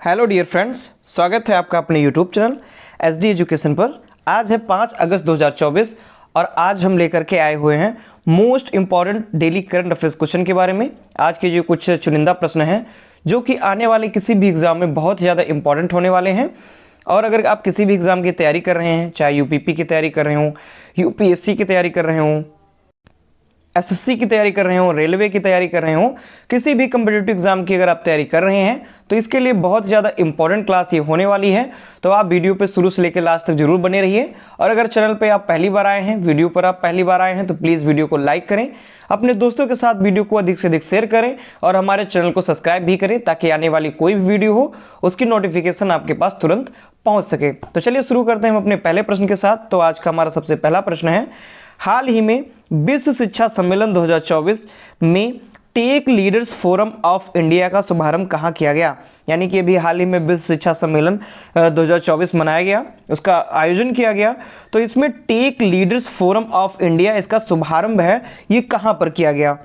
Hello dear friends, स्वागत है आपका अपने यूट्यूब चैनल SD एजुकेशन पर। आज है 5 अगस्त 2024 और आज हम लेकर के आए हुए हैं most important daily current affairs question के बारे में। आज के जो कुछ चुनिंदा प्रश्न हैं जो कि आने वाले किसी भी एग्जाम में बहुत ज़्यादा इंपॉर्टेंट होने वाले हैं। और अगर आप किसी भी एग्ज़ाम की तैयारी कर रहे हैं, चाहे UPP की तैयारी कर रहे हों, UPSC की तैयारी कर रहे हों, SSC की तैयारी कर रहे हो, रेलवे की तैयारी कर रहे हो, किसी भी कम्पिटिटिव एग्जाम की अगर आप तैयारी कर रहे हैं तो इसके लिए बहुत ज़्यादा इंपॉर्टेंट क्लास ये होने वाली है। तो आप वीडियो पे शुरू से लेकर लास्ट तक जरूर बने रहिए। और अगर चैनल पे आप पहली बार आए हैं, वीडियो पर आप पहली बार आए हैं, तो प्लीज़ वीडियो को लाइक करें, अपने दोस्तों के साथ वीडियो को अधिक से अधिक शेयर करें और हमारे चैनल को सब्सक्राइब भी करें ताकि आने वाली कोई भी वीडियो हो उसकी नोटिफिकेशन आपके पास तुरंत पहुँच सके। तो चलिए शुरू करते हैं हम अपने पहले प्रश्न के साथ। तो आज का हमारा सबसे पहला प्रश्न है, हाल ही में विश्व शिक्षा सम्मेलन 2024 में tech leaders forum of India का शुभारंभ कहाँ किया गया। यानी कि अभी हाल ही में विश्व शिक्षा सम्मेलन 2024 मनाया गया, उसका आयोजन किया गया। तो इसमें tech leaders forum of India इसका शुभारंभ है, ये कहाँ पर किया गया।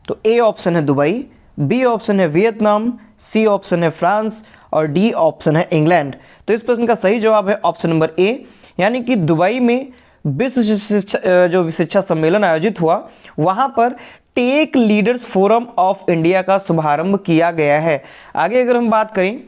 तो ए ऑप्शन है दुबई, बी ऑप्शन है वियतनाम, सी ऑप्शन है फ्रांस और डी ऑप्शन है इंग्लैंड। तो इस प्रश्न का सही जवाब है ऑप्शन नंबर ए, यानी कि दुबई में विश्व शिक्षा सम्मेलन आयोजित हुआ, वहां पर tech leaders forum of India का शुभारंभ किया गया है। आगे अगर हम बात करें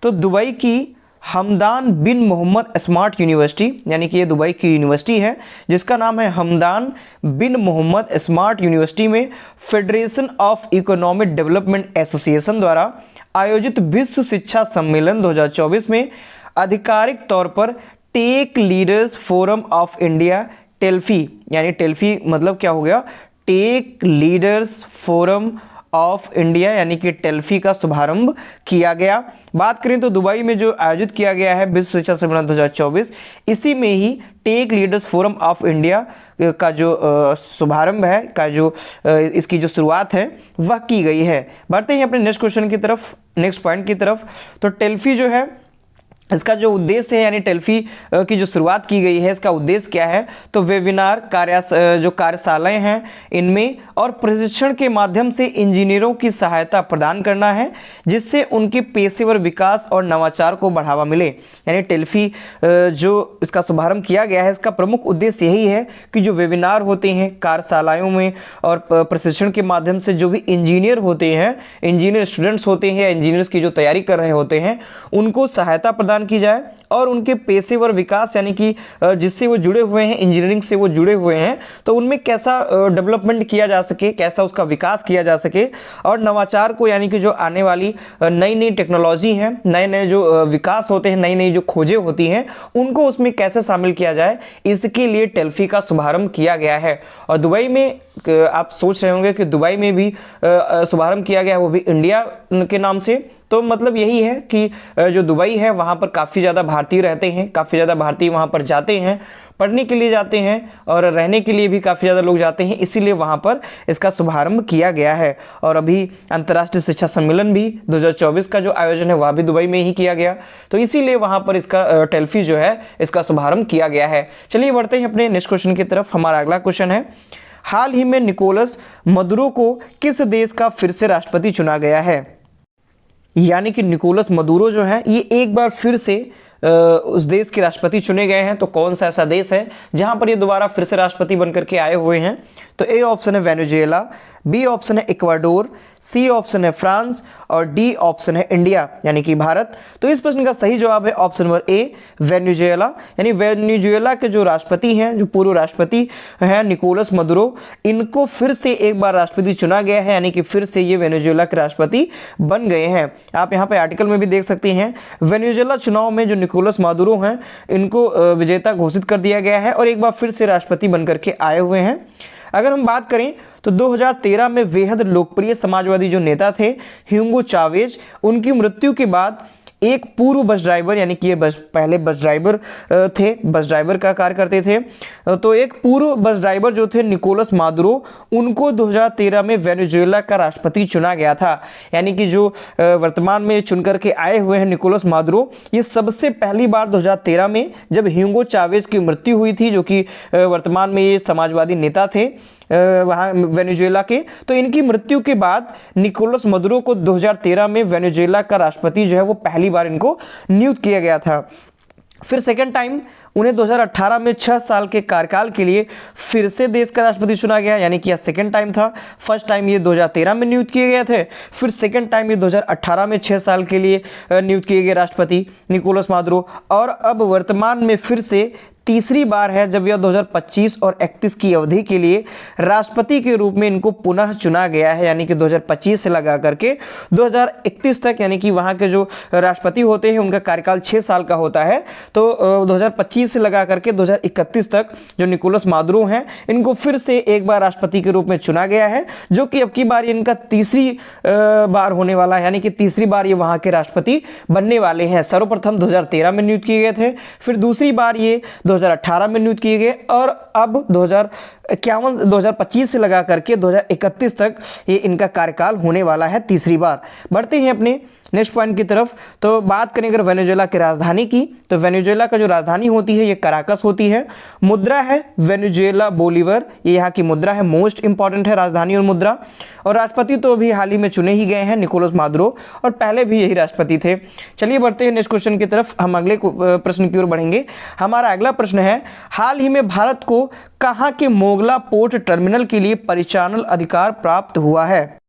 तो दुबई की हमदान बिन मोहम्मद स्मार्ट यूनिवर्सिटी, यानी कि ये दुबई की यूनिवर्सिटी है जिसका नाम है हमदान बिन मोहम्मद स्मार्ट यूनिवर्सिटी में federation of economic development association द्वारा आयोजित विश्व शिक्षा सम्मेलन 2024 में आधिकारिक तौर पर tech leaders forum of India TELFI, यानी टेल्फी मतलब क्या हो गया, tech leaders forum of India यानी कि टेल्फी का शुभारंभ किया गया। बात करें तो दुबई में जो आयोजित किया गया है विश्व शिक्षा सम्मेलन 2024, इसी में ही tech leaders forum of India का जो शुभारंभ है, का जो इसकी जो शुरुआत है वह की गई है। बढ़ते हैं अपने नेक्स्ट क्वेश्चन की तरफ, नेक्स्ट पॉइंट की तरफ। तो टेल्फी जो है इसका जो उद्देश्य है, यानी टेल्फी की जो शुरुआत की गई है, इसका उद्देश्य क्या है। तो वेबिनार जो कार्यशालाएं हैं इनमें और प्रशिक्षण के माध्यम से इंजीनियरों की सहायता प्रदान करना है जिससे उनके पेशेवर विकास और नवाचार को बढ़ावा मिले। यानी टेल्फी जो इसका शुभारंभ किया गया है, इसका प्रमुख उद्देश्य यही है कि जो वेबिनार होते हैं कार्यशालाओं में और प्रशिक्षण के माध्यम से जो भी इंजीनियर होते हैं, इंजीनियर स्टूडेंट्स होते हैं या इंजीनियर्स की जो तैयारी कर रहे होते हैं, उनको सहायता प्रदान की जाए और उनके पेशेवर विकास, यानी कि जिससे वो जुड़े हुए हैं, इंजीनियरिंग से वो जुड़े हुए हैं, तो उनमें कैसा डेवलपमेंट किया जा सके, कैसा उसका विकास किया जा सके और नवाचार को, यानी कि जो आने वाली नई नई टेक्नोलॉजी है, नए नए जो विकास होते हैं, नई नई जो खोजें होती हैं, उनको उसमें कैसे शामिल किया जाए, इसके लिए टेल्फी का शुभारंभ किया गया है। और दुबई में आप सोच रहे होंगे कि दुबई में भी शुभारंभ किया गया, वो भी इंडिया के नाम से। तो मतलब यही है कि जो दुबई है वहाँ पर काफ़ी ज़्यादा भारतीय रहते हैं, काफ़ी ज़्यादा भारतीय वहाँ पर जाते हैं, पढ़ने के लिए जाते हैं और रहने के लिए भी काफ़ी ज़्यादा लोग जाते हैं, इसीलिए वहाँ पर इसका शुभारंभ किया गया है। और अभी अंतर्राष्ट्रीय शिक्षा सम्मेलन भी 2024 का जो आयोजन है वह भी दुबई में ही किया गया, तो इसीलिए वहाँ पर इसका टेल्फी जो है इसका शुभारंभ किया गया है। चलिए बढ़ते हैं अपने नेक्स्ट क्वेश्चन की तरफ। हमारा अगला क्वेश्चन है, हाल ही में निकोलस मदुरो को किस देश का फिर से राष्ट्रपति चुना गया है। यानी कि निकोलस मदुरो जो है ये एक बार फिर से उस देश के राष्ट्रपति चुने गए हैं। तो कौन सा ऐसा देश है जहां पर ये दोबारा फिर से राष्ट्रपति बनकर के आए हुए हैं। तो ए ऑप्शन है वेनेजुएला, बी ऑप्शन है इक्वाडोर, सी ऑप्शन है फ्रांस और डी ऑप्शन है इंडिया यानी कि भारत। तो इस प्रश्न का सही जवाब है ऑप्शन नंबर ए वेनेजुएला। यानी वेनेजुएला के जो राष्ट्रपति हैं, जो पूर्व राष्ट्रपति हैं निकोलस मदुरो, इनको फिर से एक बार राष्ट्रपति चुना गया है, यानी कि फिर से ये वेनेजुएला के राष्ट्रपति बन गए हैं। आप यहाँ पे आर्टिकल में भी देख सकते हैं, वेनेजुएला चुनाव में जो निकोलस मदुरो हैं इनको विजेता घोषित कर दिया गया है और एक बार फिर से राष्ट्रपति बनकर के आए हुए हैं। अगर हम बात करें तो 2013 में बेहद लोकप्रिय समाजवादी जो नेता थे ह्यूगो चावेज, उनकी मृत्यु के बाद एक पूर्व बस ड्राइवर, यानी कि ये पहले बस ड्राइवर थे, बस ड्राइवर का कार्य करते थे, तो एक पूर्व बस ड्राइवर जो थे निकोलस मादुरो, उनको 2013 में वेनेजुएला का राष्ट्रपति चुना गया था। यानी कि जो वर्तमान में चुन करके आए हुए हैं निकोलस मादुरो, ये सबसे पहली बार 2013 में जब ह्यूगो चावेज की मृत्यु हुई थी, जो कि वर्तमान में ये समाजवादी नेता थे, वहाँ वेनेजुएला के। तो इनकी मृत्यु के बाद निकोलस मदुरो को 2013 में वेनेजुएला का राष्ट्रपति जो है वो पहली बार इनको नियुक्त किया गया था। फिर सेकेंड टाइम उन्हें 2018 में 6 साल के कार्यकाल के लिए फिर से देश का राष्ट्रपति चुना गया, यानी कि यह सेकेंड टाइम था। फर्स्ट टाइम ये 2013 में नियुक्त किए गए थे, फिर सेकेंड टाइम ये 2018 में 6 साल के लिए नियुक्त किए गए राष्ट्रपति निकोलस मादुरो। और अब वर्तमान में फिर से तीसरी बार है जब यह 2025 और 31 की अवधि के लिए राष्ट्रपति के रूप में इनको पुनः चुना गया है, यानी कि 2025 से लगा करके 2031 तक, यानी कि वहाँ के जो राष्ट्रपति होते हैं उनका कार्यकाल 6 साल का होता है। तो 2025 से लगा करके 2031 तक जो निकोलस मादुरो हैं इनको फिर से एक बार राष्ट्रपति के रूप में चुना गया है, जो कि अब की बार इनका तीसरी बार होने वाला है, यानी कि तीसरी बार ये वहाँ के राष्ट्रपति बनने वाले हैं। सर्वप्रथम 2013 में नियुक्त किए गए थे, फिर दूसरी बार ये 2018 में नियुक्त किए गए और अब 2025 से लगा करके 2031 तक ये इनका कार्यकाल होने वाला है तीसरी बार। बढ़ते हैं अपने नेक्स्ट पॉइंट की तरफ। तो बात करें अगर वेनेजुएला की राजधानी की, तो वेनेजुएला का जो राजधानी होती है ये कराकस होती है। मुद्रा है वेनेजुएला बोलीवर, ये यहाँ की मुद्रा है, मोस्ट इंपॉर्टेंट है राजधानी और मुद्रा। और राष्ट्रपति तो अभी हाल ही में चुने ही गए हैं निकोलस मादुरो, और पहले भी यही राष्ट्रपति थे। चलिए बढ़ते हैं नेक्स्ट क्वेश्चन की तरफ, हम अगले प्रश्न की ओर बढ़ेंगे। हमारा अगला प्रश्न है, हाल ही में भारत को कहाँ के मोगला पोर्ट टर्मिनल के लिए परिचालन अधिकार प्राप्त हुआ है?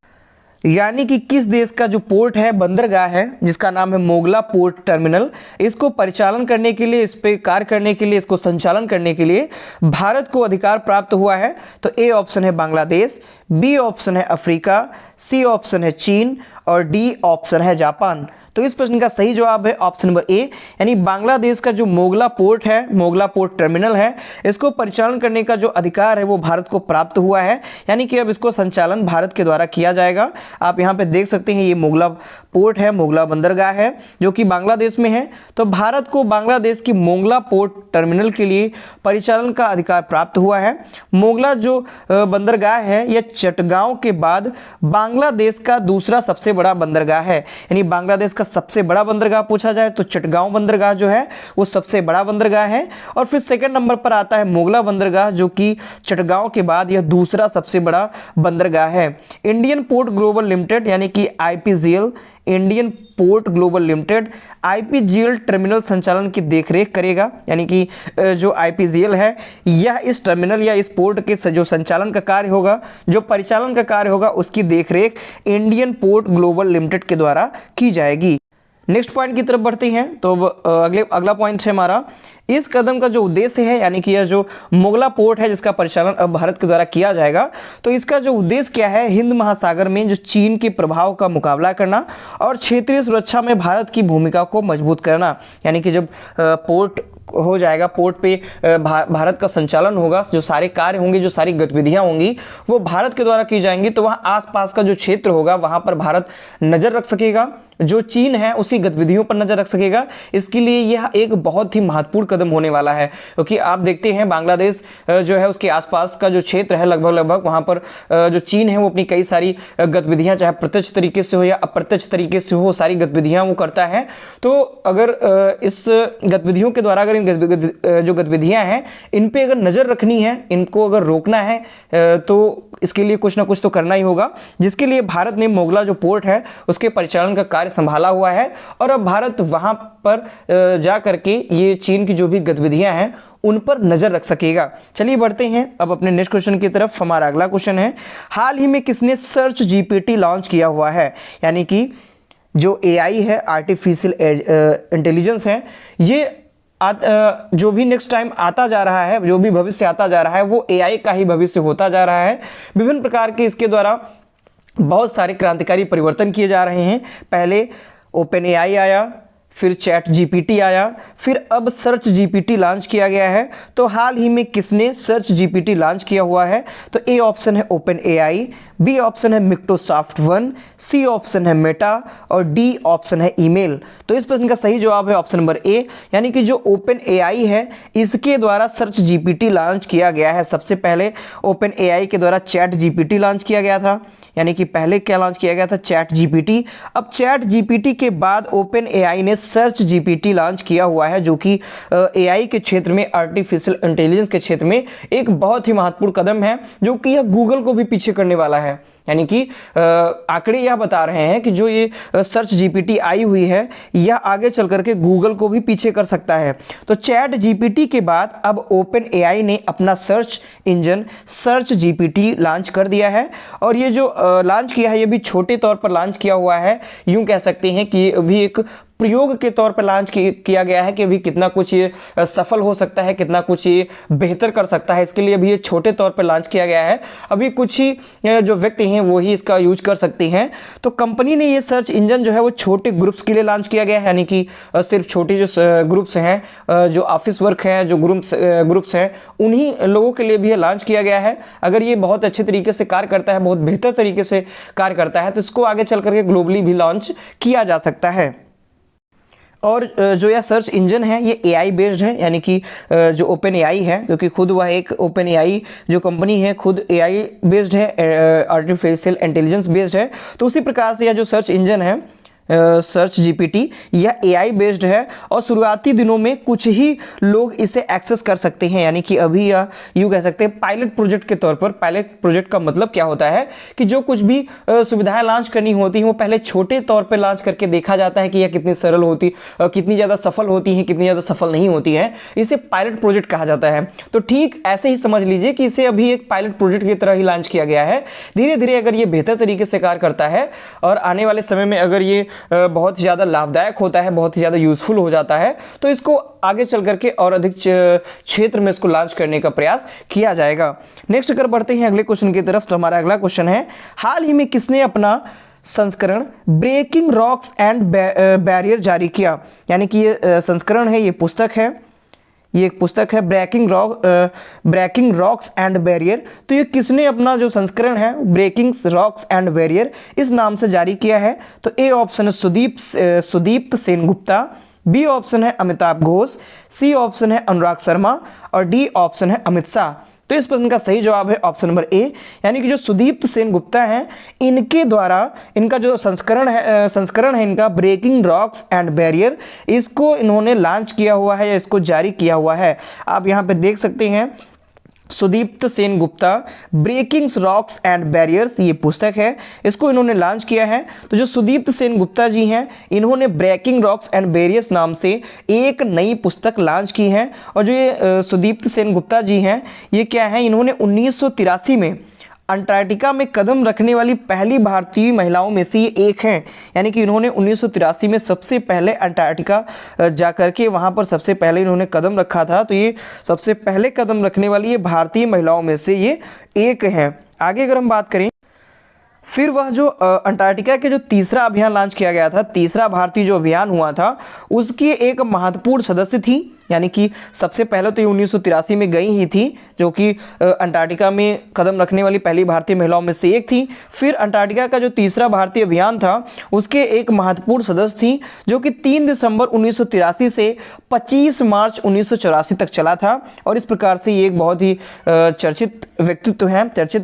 यानी कि किस देश का जो पोर्ट है, बंदरगाह है, जिसका नाम है मोगला पोर्ट टर्मिनल, इसको परिचालन करने के लिए, इस पे कार्य करने के लिए, इसको संचालन करने के लिए भारत को अधिकार प्राप्त हुआ है? तो ए ऑप्शन है बांग्लादेश, बी ऑप्शन है अफ्रीका, सी ऑप्शन है चीन और डी ऑप्शन है जापान। तो इस प्रश्न का सही जवाब है ऑप्शन नंबर ए, यानी बांग्लादेश का जो मोगला पोर्ट है, मोगला पोर्ट टर्मिनल है, इसको परिचालन करने का जो अधिकार है वो भारत को प्राप्त हुआ है, यानी कि अब इसको संचालन भारत के द्वारा किया जाएगा। आप यहाँ पे देख सकते हैं ये मोगला पोर्ट है, मोगला बंदरगाह है जो कि बांग्लादेश में है। तो भारत को बांग्लादेश की मोगला पोर्ट टर्मिनल के लिए परिचालन का अधिकार प्राप्त हुआ है। मोगला जो बंदरगाह है यह चटगांव के बाद बांग्लादेश का दूसरा सबसे बड़ा बंदरगाह है, यानी बांग्लादेश का सबसे बड़ा बंदरगाह पूछा जाए तो चटगांव बंदरगाह जो है वो सबसे बड़ा बंदरगाह है। और फिर सेकंड नंबर पर आता है मोगला बंदरगाह, जो कि चटगांव के बाद यह दूसरा सबसे बड़ा बंदरगाह है। इंडियन पोर्ट ग्लोबल लिमिटेड यानी कि IPGL, Indian port global limited IPGL terminal संचालन की देखरेख करेगा, यानी कि जो आईपीजीएल है यह इस टर्मिनल या इस पोर्ट के जो संचालन का कार्य होगा, जो परिचालन का कार्य होगा, उसकी देखरेख इंडियन पोर्ट ग्लोबल लिमिटेड के द्वारा की जाएगी। नेक्स्ट पॉइंट की तरफ बढ़ते हैं। तो अगला पॉइंट है हमारा, इस कदम का जो उद्देश्य है, यानी कि यह जो मोगला पोर्ट है जिसका परिचालन अब भारत के द्वारा किया जाएगा, तो इसका जो उद्देश्य क्या है, हिंद महासागर में जो चीन के प्रभाव का मुकाबला करना और क्षेत्रीय सुरक्षा में भारत की भूमिका को मजबूत करना। यानी कि जब पोर्ट हो जाएगा, पोर्ट पे भारत का संचालन होगा, जो सारे कार्य होंगे, जो सारी गतिविधियां होंगी वो भारत के द्वारा की जाएंगी, तो वहाँ आसपास का जो क्षेत्र होगा वहाँ पर भारत नज़र रख सकेगा, जो चीन है उसकी गतिविधियों पर नज़र रख सकेगा। इसके लिए यह एक बहुत ही महत्वपूर्ण कदम होने वाला है, क्योंकि आप देखते हैं बांग्लादेश जो है उसके आसपास का जो क्षेत्र है लगभग वहाँ पर जो चीन है वो अपनी कई सारी गतिविधियाँ, चाहे प्रत्यक्ष तरीके से हो या अप्रत्यक्ष तरीके से हो, सारी गतिविधियाँ वो करता है। तो अगर इस गतिविधियों के द्वारा, अगर इन जो गतिविधियाँ हैं इन पे अगर नज़र रखनी है, इनको अगर रोकना है, तो इसके लिए कुछ ना कुछ तो करना ही होगा, जिसके लिए भारत ने मोगला जो पोर्ट है उसके परिचालन का कार्य संभाला हुआ है। और अब भारत वहां पर जा करके ये चीन की जो भी गतिविधियां हैं उन पर नजर रख सकेगा। चलिए बढ़ते हैं अब अपने नेक्स्ट क्वेश्चन की तरफ। हमारा अगला क्वेश्चन है, हाल ही में किसने सर्च जीपीटी लॉन्च किया हुआ है? यानी कि जो एआई है, आर्टिफिशियल इंटेलिजेंस है, ये जो भी नेक्स्ट टाइम आता जा रहा है, जो भी भविष्य आता जा रहा है वो एआई का ही भविष्य होता जा रहा है। विभिन्न प्रकार के इसके द्वारा बहुत सारे क्रांतिकारी परिवर्तन किए जा रहे हैं। पहले ओपन एआई आया, फिर चैट जीपीटी आया, फिर अब सर्च जीपीटी लॉन्च किया गया है। तो हाल ही में किसने सर्च जीपीटी लॉन्च किया हुआ है? तो ए ऑप्शन है ओपन एआई, बी ऑप्शन है माइक्रोसॉफ्ट वन, सी ऑप्शन है मेटा और डी ऑप्शन है ईमेल। तो इस प्रश्न का सही जवाब है ऑप्शन नंबर ए, यानी कि जो ओपन एआई है इसके द्वारा सर्च जीपीटी लॉन्च किया गया है। सबसे पहले ओपन एआई के द्वारा चैट जीपीटी लॉन्च किया गया था, यानी कि पहले क्या लॉन्च किया गया था? Chat GPT. अब चैट जीपीटी के बाद ओपन एआई ने सर्च जीपीटी लॉन्च किया हुआ है, जो कि एआई के क्षेत्र में, आर्टिफिशियल इंटेलिजेंस के क्षेत्र में एक बहुत ही महत्वपूर्ण कदम है, जो कि यह गूगल को भी पीछे करने वाला है। यानी कि आंकड़े यह बता रहे हैं कि जो ये सर्च जीपीटी आई हुई है, यह आगे चल करके गूगल को भी पीछे कर सकता है। तो चैट जीपीटी के बाद अब ओपन एआई ने अपना search engine search GPT launch कर दिया है, और ये जो लॉन्च किया है ये भी छोटे तौर पर लॉन्च किया हुआ है। यूं कह सकते हैं कि अभी एक प्रयोग के तौर पर लॉन्च किया गया है कि अभी कितना कुछ ये सफल हो सकता है, कितना कुछ ये बेहतर कर सकता है, इसके लिए अभी ये छोटे तौर पर लॉन्च किया गया है। अभी कुछ ही जो व्यक्ति हैं वो ही इसका यूज कर सकते हैं। तो कंपनी ने ये सर्च इंजन जो है वो छोटे ग्रुप्स के लिए लॉन्च किया गया है, यानी कि सिर्फ छोटे जो ग्रुप्स हैं, जो ऑफिस वर्क है, जो ग्रुप्स हैं, उन्हीं लोगों के लिए भी ये लॉन्च किया गया है। अगर ये बहुत अच्छे तरीके से कार्य करता है, बहुत बेहतर तरीके से कार्य करता है, तो इसको आगे चल करके ग्लोबली भी लॉन्च किया जा सकता है। और जो यह सर्च इंजन है ये एआई बेस्ड है, यानी कि जो ओपन एआई है, क्योंकि खुद वह एक ओपन एआई जो कंपनी है खुद एआई बेस्ड है, आर्टिफिशियल इंटेलिजेंस बेस्ड है। तो उसी प्रकार से यह जो सर्च इंजन है सर्च जीपीटी, यह एआई बेस्ड है, और शुरुआती दिनों में कुछ ही लोग इसे एक्सेस कर सकते हैं। यानी कि अभी यह यूँ कह सकते हैं पायलट प्रोजेक्ट के तौर पर। पायलट प्रोजेक्ट का मतलब क्या होता है कि जो कुछ भी सुविधाएं लॉन्च करनी होती हैं वो पहले छोटे तौर पर लॉन्च करके देखा जाता है कि यह कितनी सरल होती, कितनी ज़्यादा सफल होती हैं, कितनी ज़्यादा सफल नहीं होती हैं। इसे पायलट प्रोजेक्ट कहा जाता है। तो ठीक ऐसे ही समझ लीजिए कि इसे अभी एक पायलट प्रोजेक्ट की तरह ही लॉन्च किया गया है। धीरे धीरे अगर ये बेहतर तरीके से कार्य करता है और आने वाले समय में अगर ये बहुत ज़्यादा लाभदायक होता है, बहुत ही ज़्यादा यूजफुल हो जाता है, तो इसको आगे चल करके और अधिक क्षेत्र में इसको लॉन्च करने का प्रयास किया जाएगा। नेक्स्ट अगर बढ़ते हैं अगले क्वेश्चन की तरफ, तो हमारा अगला क्वेश्चन है, हाल ही में किसने अपना संस्करण ब्रेकिंग रॉक्स एंड बैरियर जारी किया? यानी कि ये संस्करण है, ये पुस्तक है, ये एक पुस्तक है ब्रेकिंग रॉक्स एंड बैरियर। तो ये किसने अपना जो संस्करण है ब्रेकिंग रॉक्स एंड बैरियर इस नाम से जारी किया है? तो ए ऑप्शन है सुदीप्त सेनगुप्ता, बी ऑप्शन है अमिताभ घोष, सी ऑप्शन है अनुराग शर्मा, और डी ऑप्शन है अमित शाह। तो इस प्रश्न का सही जवाब है ऑप्शन नंबर ए, यानी कि जो सुदीप्त सेनगुप्ता हैं, इनके द्वारा इनका जो संस्करण है इनका ब्रेकिंग रॉक्स एंड बैरियर, इसको इन्होंने लॉन्च किया हुआ है या इसको जारी किया हुआ है। आप यहाँ पे देख सकते हैं Sudipta Sengupta breaking rocks and barriers, ये पुस्तक है, इसको इन्होंने लॉन्च किया है। तो जो सुदीप्त सेनगुप्ता जी हैं, इन्होंने ब्रेकिंग रॉक्स एंड बैरियर्स नाम से एक नई पुस्तक लॉन्च की है। और जो ये सुदीप्त सेनगुप्ता जी हैं, ये क्या है, इन्होंने 1983 में अंटार्कटिका में कदम रखने वाली पहली भारतीय महिलाओं में से ये एक हैं। यानी कि इन्होंने 1983 में सबसे पहले अंटार्कटिका जाकर के वहाँ पर सबसे पहले इन्होंने कदम रखा था। तो ये सबसे पहले कदम रखने वाली ये भारतीय महिलाओं में से ये एक हैं। आगे अगर हम बात करें, फिर वह जो अंटार्कटिका के जो तीसरा अभियान लॉन्च किया गया था, तीसरा भारतीय जो अभियान हुआ था, उसकी एक महत्वपूर्ण सदस्य थी। यानी कि सबसे पहले तो ये 1983 में गई ही थी, जो कि अंटार्कटिका में कदम रखने वाली पहली भारतीय महिलाओं में से एक थी। फिर अंटार्कटिका का जो तीसरा भारतीय अभियान था उसके एक महत्वपूर्ण सदस्य थी, जो कि 3 दिसंबर 1983 से 25 मार्च 1984 तक चला था। और इस प्रकार से ये एक बहुत ही चर्चित व्यक्तित्व है, चर्चित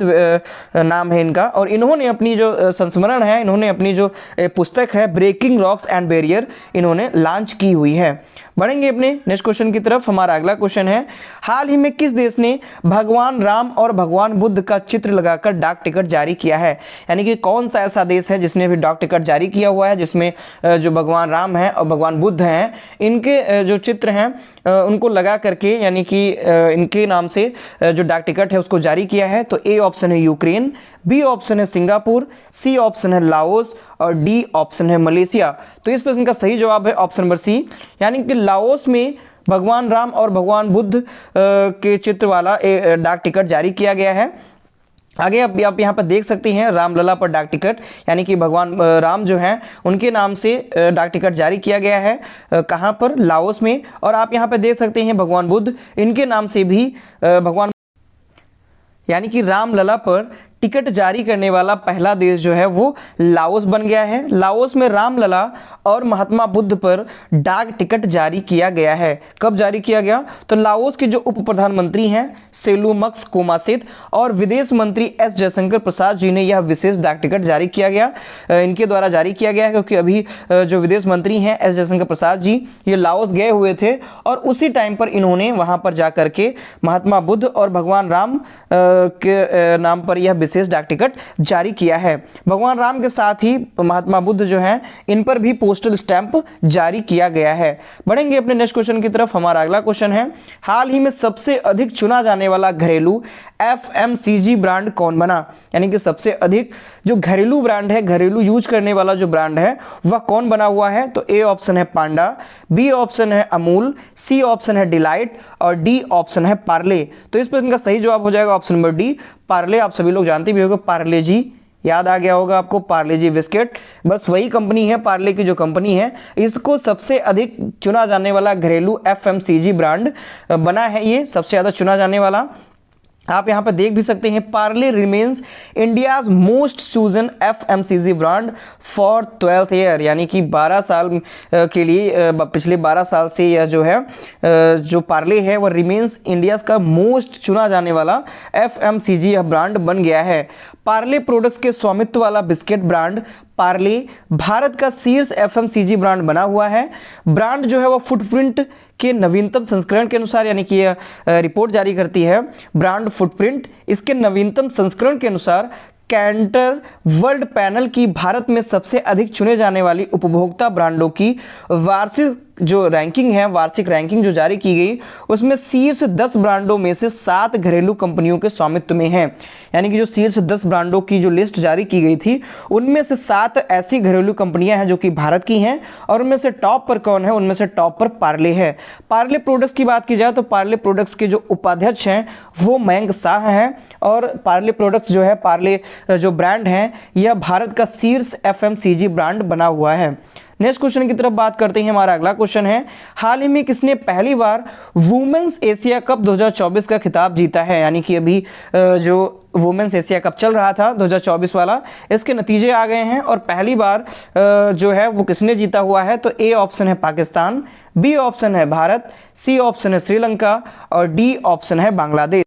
नाम है इनका। और इन्होंने अपनी जो संस्मरण है, इन्होंने अपनी जो पुस्तक है ब्रेकिंग रॉक्स एंड बैरियर, इन्होंने लॉन्च की हुई है। बढ़ेंगे अपने नेक्स्ट क्वेश्चन की तरफ। हमारा अगला क्वेश्चन है, हाल ही में किस देश ने भगवान राम और भगवान बुद्ध का चित्र लगाकर डाक टिकट जारी किया है? यानी कि कौन सा ऐसा देश है जिसने भी डाक टिकट जारी किया हुआ है, जिसमें जो भगवान राम हैं और भगवान बुद्ध हैं, इनके जो चित्र हैं उनको लगा करके, यानी कि इनके नाम से जो डाक टिकट है उसको जारी किया है? तो ए ऑप्शन है यूक्रेन, बी ऑप्शन है सिंगापुर, सी ऑप्शन है लाओस, और डी ऑप्शन है मलेशिया। तो इस प्रश्न का सही जवाब है ऑप्शन नंबर सी, यानी कि लाओस में भगवान राम और भगवान बुद्ध के चित्र वाला डाक टिकट जारी किया गया है। आगे आप यहाँ पर देख सकते हैं रामलला पर डाक टिकट, यानी कि भगवान राम जो हैं उनके नाम से डाक टिकट जारी किया गया है। कहाँ पर? लाओस में। और आप यहाँ पर देख सकते हैं भगवान बुद्ध, इनके नाम से भी भगवान, यानी कि रामलला पर टिकट जारी करने वाला पहला देश जो है वो लाओस बन गया है। लाओस में रामलला और महात्मा बुद्ध पर डाक टिकट जारी किया गया है। कब जारी किया गया? तो लाओस के जो उप प्रधानमंत्री हैं सेलूमक्स कोमासित और विदेश मंत्री एस जयशंकर प्रसाद जी ने यह विशेष डाक टिकट जारी किया गया, इनके द्वारा जारी किया गया है, क्योंकि अभी जो विदेश मंत्री हैं एस जयशंकर प्रसाद जी ये लाओस गए हुए थे और उसी टाइम पर इन्होंने वहां पर जाकर के महात्मा बुद्ध और भगवान राम के नाम पर यह विशेष डाक टिकट जारी किया है। भगवान राम के साथ ही महात्मा बुद्ध जो हैं इन पर भी पोस्टल स्टैंप जारी किया गया है। बढ़ेंगे अपने नेक्स्ट क्वेश्चन की तरफ। हमारा अगला क्वेश्चन है, हाल ही में सबसे अधिक चुना जाने वाला घरेलू FMCG ब्रांड कौन बना? यानी कि सबसे अधिक जो घरेलू ब्रांड है, घरेलू यूज करने वाला जो ब्रांड है वह कौन बना हुआ है? तो ए ऑप्शन है पांडा, बी ऑप्शन है अमूल, सी ऑप्शन है डिलाइट और डी ऑप्शन है पार्ले। तो इस प्रश्न का सही जवाब हो जाएगा ऑप्शन नंबर डी पार्ले। आप सभी लोग जानते भी होंगे पार्ले जी, याद आ गया होगा आपको पार्ले जी बिस्किट, बस वही कंपनी है, पार्ले की जो कंपनी है इसको सबसे अधिक चुना जाने वाला घरेलू FMCG ब्रांड बना है, ये सबसे ज़्यादा चुना जाने वाला। आप यहाँ पर देख भी सकते हैं, Parle remains India's most chosen FMCG brand for 12th year, यानी कि 12 साल के लिए पिछले 12 साल से यह जो है जो पार्ले है वह रिमेन्स इंडियाज का मोस्ट चुना जाने वाला FMCG यह ब्रांड बन गया है। पार्ले प्रोडक्ट्स के स्वामित्व वाला बिस्किट ब्रांड पार्ले भारत का शीर्ष FMCG ब्रांड बना हुआ है। ब्रांड जो है वो फुटप्रिंट के नवीनतम संस्करण के अनुसार, यानी कि यह रिपोर्ट जारी करती है ब्रांड फुटप्रिंट, इसके नवीनतम संस्करण के अनुसार कैंटर वर्ल्ड पैनल की भारत में सबसे अधिक चुने जाने वाली उपभोक्ता ब्रांडों की वार्षिक जो रैंकिंग है, वार्षिक रैंकिंग जो जारी की गई उसमें शीर्ष 10 ब्रांडों में से 7 घरेलू कंपनियों के स्वामित्व में हैं। यानी कि जो शीर्ष 10 ब्रांडों की जो लिस्ट जारी की गई थी उनमें से 7 ऐसी घरेलू कंपनियां हैं जो कि भारत की हैं, और उनमें से टॉप पर कौन है? उनमें से टॉप पर पार्ले है। पार्ले प्रोडक्ट्स की बात की जाए तो पार्ले प्रोडक्ट्स के जो उपाध्यक्ष हैं वो मयंक शाह हैं, और पार्ले प्रोडक्ट्स जो है, पार्ले जो ब्रांड है यह भारत का शीर्ष FMCG ब्रांड बना हुआ है। नेक्स्ट क्वेश्चन की तरफ बात करते हैं। हमारा अगला क्वेश्चन है, हाल ही में किसने पहली बार वुमेन्स एशिया कप 2024 का खिताब जीता है? यानी कि अभी जो वुमेन्स एशिया कप चल रहा था 2024 वाला, इसके नतीजे आ गए हैं और पहली बार जो है वो किसने जीता हुआ है? तो ए ऑप्शन है पाकिस्तान, बी ऑप्शन है भारत, सी ऑप्शन है श्रीलंका और डी ऑप्शन है बांग्लादेश।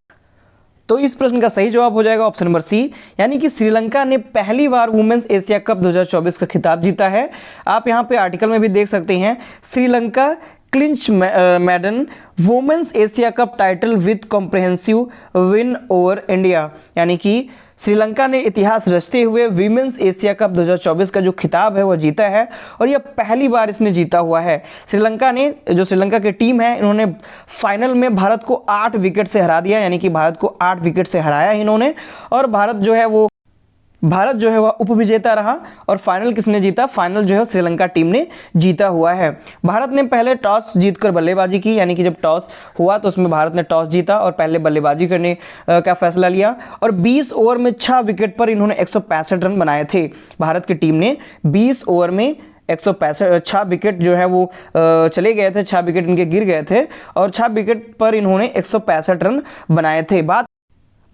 तो इस प्रश्न का सही जवाब हो जाएगा ऑप्शन नंबर सी, यानी कि श्रीलंका ने पहली बार वुमेन्स एशिया कप 2024 का खिताब जीता है। आप यहाँ पे आर्टिकल में भी देख सकते हैं, Sri Lanka clinch maiden women's Asia cup title with comprehensive win over India, यानी कि श्रीलंका ने इतिहास रचते हुए वीमेंस एशिया कप 2024 का जो खिताब है वो जीता है, और यह पहली बार इसने जीता हुआ है। श्रीलंका ने, जो श्रीलंका की टीम है, इन्होंने फाइनल में भारत को 8 विकेट से हरा दिया, यानी कि भारत को 8 विकेट से हराया इन्होंने, और भारत जो है वह उपविजेता रहा। और फाइनल किसने जीता? फाइनल जो है श्रीलंका टीम ने जीता हुआ है। भारत ने पहले टॉस जीतकर बल्लेबाजी की, यानी कि जब टॉस हुआ तो उसमें भारत ने टॉस जीता और पहले बल्लेबाजी करने का फैसला लिया, और 20 ओवर में 6 विकेट पर इन्होंने 165 रन बनाए थे। भारत की टीम ने 20 ओवर में 6 विकेट जो है वो चले गए थे, 6 विकेट इनके गिर गए थे, और 6 विकेट पर इन्होंने 165 रन बनाए थे।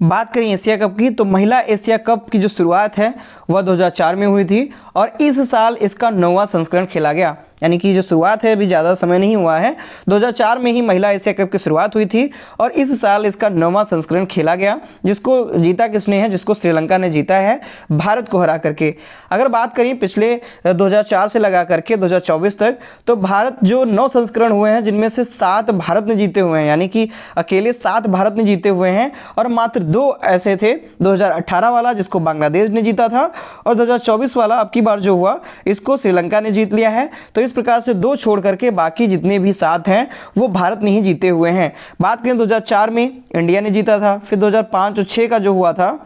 बात करें एशिया कप की, तो महिला एशिया कप की जो शुरुआत है वह 2004 में हुई थी, और इस साल इसका 9वां संस्करण खेला गया। यानी कि जो शुरुआत है अभी ज़्यादा समय नहीं हुआ है, 2004 में ही महिला एशिया कप की शुरुआत हुई थी, और इस साल इसका 9वां संस्करण खेला गया, जिसको जीता किसने है? जिसको श्रीलंका ने जीता है भारत को हरा करके। अगर बात करें पिछले 2004 से लगा करके 2024 तक, तो भारत जो 9 संस्करण हुए हैं जिनमें से 7 भारत ने जीते हुए हैं, यानी कि अकेले 7 भारत ने जीते हुए हैं, और मात्र 2 ऐसे थे, 2018 वाला जिसको बांग्लादेश ने जीता था, और 2024 वाला अब की बार जो हुआ इसको श्रीलंका ने जीत लिया है। तो इस प्रकार से 2 छोड़ करके बाकी जितने भी 7 हैं वो भारत ने ही जीते हुए हैं। बात करें 2004 में इंडिया ने जीता था, फिर 2005 और 6 का जो हुआ था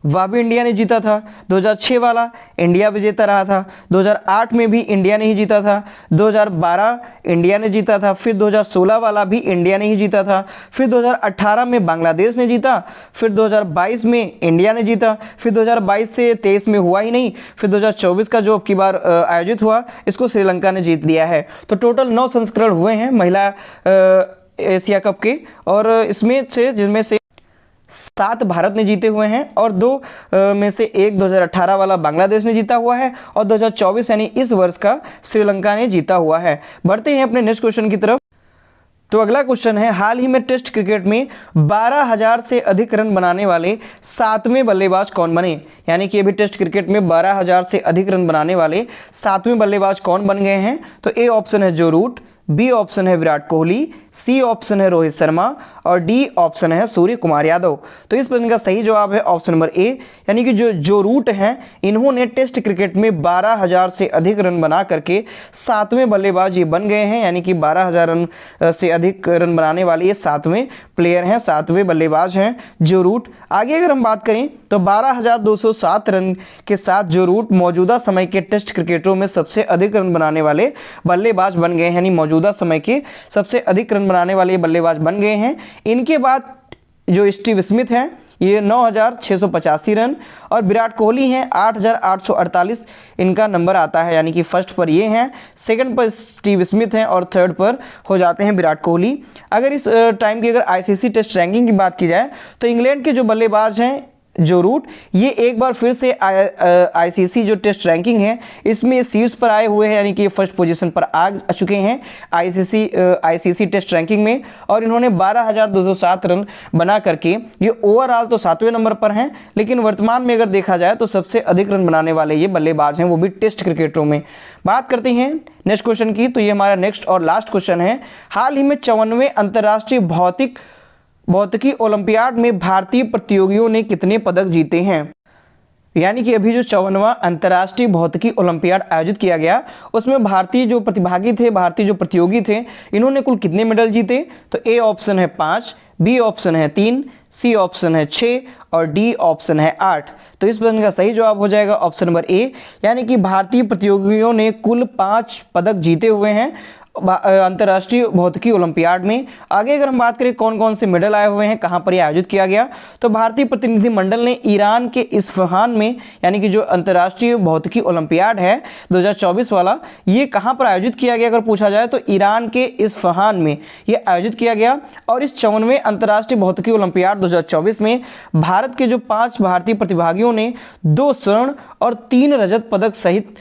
वह भी इंडिया ने जीता था, 2006 वाला इंडिया विजेता रहा था, 2008 में भी इंडिया ने ही जीता था, 2012 इंडिया ने जीता था, फिर 2016 वाला भी इंडिया ने ही जीता था, फिर 2018 में बांग्लादेश ने जीता, फिर 2022 में इंडिया ने जीता, फिर 2022 से 23 में हुआ ही नहीं, फिर 2024 का जो अब की बार आयोजित हुआ इसको श्रीलंका ने जीत लिया है। तो टोटल 9 संस्करण हुए हैं महिला एशिया कप के, और इसमें से जिनमें से 7 भारत ने जीते हुए हैं और 2 में से एक 2018 वाला बांग्लादेश ने जीता हुआ है और 2024 यानी इस वर्ष का श्रीलंका ने जीता हुआ है। बढ़ते हैं अपने नेक्स्ट क्वेश्चन की तरफ। तो अगला क्वेश्चन है, हाल ही में टेस्ट क्रिकेट में 12,000 से अधिक रन बनाने वाले 7वें बल्लेबाज कौन बने? यानी कि अभी टेस्ट क्रिकेट में 12,000 से अधिक रन बनाने वाले 7वें बल्लेबाज कौन बन गए हैं? तो ए ऑप्शन है जो रूट, बी ऑप्शन है विराट कोहली, सी ऑप्शन है रोहित शर्मा और डी ऑप्शन है सूर्य कुमार यादव। तो इस प्रश्न का सही जवाब है ऑप्शन नंबर ए, यानी कि जो रूट हैं इन्होंने टेस्ट क्रिकेट में 12,000 से अधिक रन बना करके 7वें बल्लेबाज ये बन गए हैं, यानी कि 12,000 रन से अधिक रन बनाने वाले ये 7वें प्लेयर हैं, 7वें बल्लेबाज हैं जो रूट। आगे अगर हम बात करें तो 12,207 रन के साथ जो रूट मौजूदा समय के टेस्ट क्रिकेटरों में सबसे अधिक रन बनाने वाले बल्लेबाज बन गए हैं, यानी मौजूदा समय के सबसे अधिक रन बनाने वाले बल्लेबाज बन गए हैं। इनके बाद जो स्टीव स्मिथ हैं ये 9,685 रन और विराट कोहली हैं 8,848 इनका नंबर आता है, यानी कि फर्स्ट पर ये हैं, सेकंड पर स्टीव स्मिथ हैं और थर्ड पर हो जाते हैं विराट कोहली। अगर इस टाइम की अगर आईसीसी टेस्ट रैंकिंग की बात की जाए तो इंग्लैंड के जो बल्लेबाज हैं जो रूट ये एक बार फिर से आईसीसी जो टेस्ट रैंकिंग है इसमें शीर्ष पर आए हुए हैं, यानी कि फर्स्ट पोजीशन पर आ चुके हैं आईसीसी टेस्ट रैंकिंग में और इन्होंने 12,207 रन बना करके ये ओवरऑल तो 7वें नंबर पर हैं, लेकिन वर्तमान में अगर देखा जाए तो सबसे अधिक रन बनाने वाले ये बल्लेबाज हैं, वो भी टेस्ट क्रिकेटरों में। बात करते हैं नेक्स्ट क्वेश्चन की, तो ये हमारा नेक्स्ट और लास्ट क्वेश्चन है, हाल ही में 54वें अंतर्राष्ट्रीय भौतिकी ओलंपियाड में भारतीय प्रतियोगियों ने कितने पदक जीते हैं? यानी कि अभी जो 54वां अंतर्राष्ट्रीय भौतिकी ओलंपियाड आयोजित किया गया उसमें भारतीय जो प्रतिभागी थे, भारतीय जो प्रतियोगी थे, इन्होंने कुल कितने मेडल जीते? तो ए ऑप्शन है 5, बी ऑप्शन है 3, सी ऑप्शन है 6 और डी ऑप्शन है 8। तो इस प्रश्न का सही जवाब हो जाएगा ऑप्शन नंबर ए, यानी कि भारतीय प्रतियोगियों ने कुल 5 पदक जीते हुए हैं अंतर्राष्ट्रीय भौतिकी ओलंपियाड में। आगे अगर हम बात करें कौन कौन से मेडल आए हुए हैं, कहां पर यह आयोजित किया गया, तो भारतीय प्रतिनिधि मंडल ने ईरान के इस्फहान में, यानी कि जो अंतर्राष्ट्रीय भौतिकी ओलंपियाड है 2024 वाला, ये कहां पर आयोजित किया गया अगर पूछा जाए तो ईरान के इस्फहान में ये आयोजित किया गया। और इस 54वें अंतर्राष्ट्रीय भौतिकी ओलंपियाड 2024 में भारत के जो 5 भारतीय प्रतिभागियों ने 2 स्वर्ण और 3 रजत पदक सहित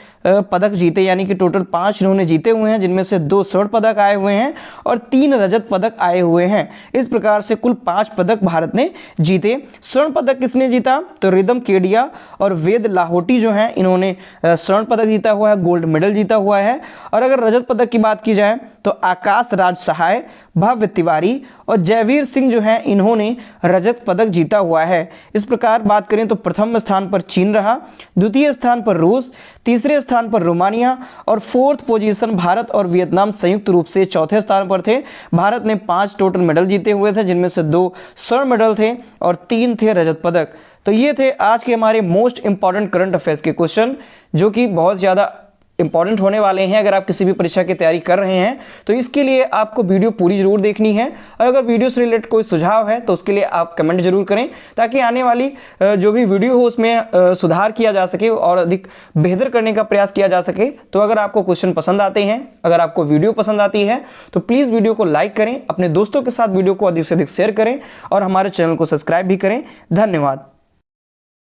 पदक जीते, यानी कि टोटल 5 इन्होंने जीते हुए हैं, जिनमें से 2 स्वर्ण पदक आए हुए हैं और 3 रजत पदक आए हुए हैं। इस प्रकार से कुल 5 पदक भारत ने जीते। स्वर्ण पदक किसने जीता? तो रिदम केडिया और वेद लाहोटी जो हैं इन्होंने स्वर्ण पदक जीता हुआ है, गोल्ड मेडल जीता हुआ है। और अगर रजत पदक की बात की जाए तो आकाश राज सहाय, भव्य तिवारी और जयवीर सिंह जो हैं इन्होंने रजत पदक जीता हुआ है। इस प्रकार बात करें तो प्रथम स्थान पर चीन रहा, द्वितीय स्थान पर रूस, तीसरे स्थान पर रोमानिया और 4th पोजीशन भारत और वियतनाम संयुक्त रूप से 4थे स्थान पर थे। भारत ने 5 टोटल मेडल जीते हुए थे, जिनमें से 2 स्वर्ण मेडल थे और 3 थे रजत पदक। तो ये थे आज के हमारे मोस्ट इंपॉर्टेंट करंट अफेयर्स के क्वेश्चन, जो कि बहुत ज़्यादा इंपॉर्टेंट होने वाले हैं अगर आप किसी भी परीक्षा की तैयारी कर रहे हैं। तो इसके लिए आपको वीडियो पूरी जरूर देखनी है और अगर वीडियो से रिलेटेड कोई सुझाव है तो उसके लिए आप कमेंट जरूर करें, ताकि आने वाली जो भी वीडियो हो उसमें सुधार किया जा सके और अधिक बेहतर करने का प्रयास किया जा सके। तो अगर आपको क्वेश्चन पसंद आते हैं, अगर आपको वीडियो पसंद आती है तो प्लीज़ वीडियो को लाइक करें, अपने दोस्तों के साथ वीडियो को अधिक से अधिक शेयर करें और हमारे चैनल को सब्सक्राइब भी करें। धन्यवाद।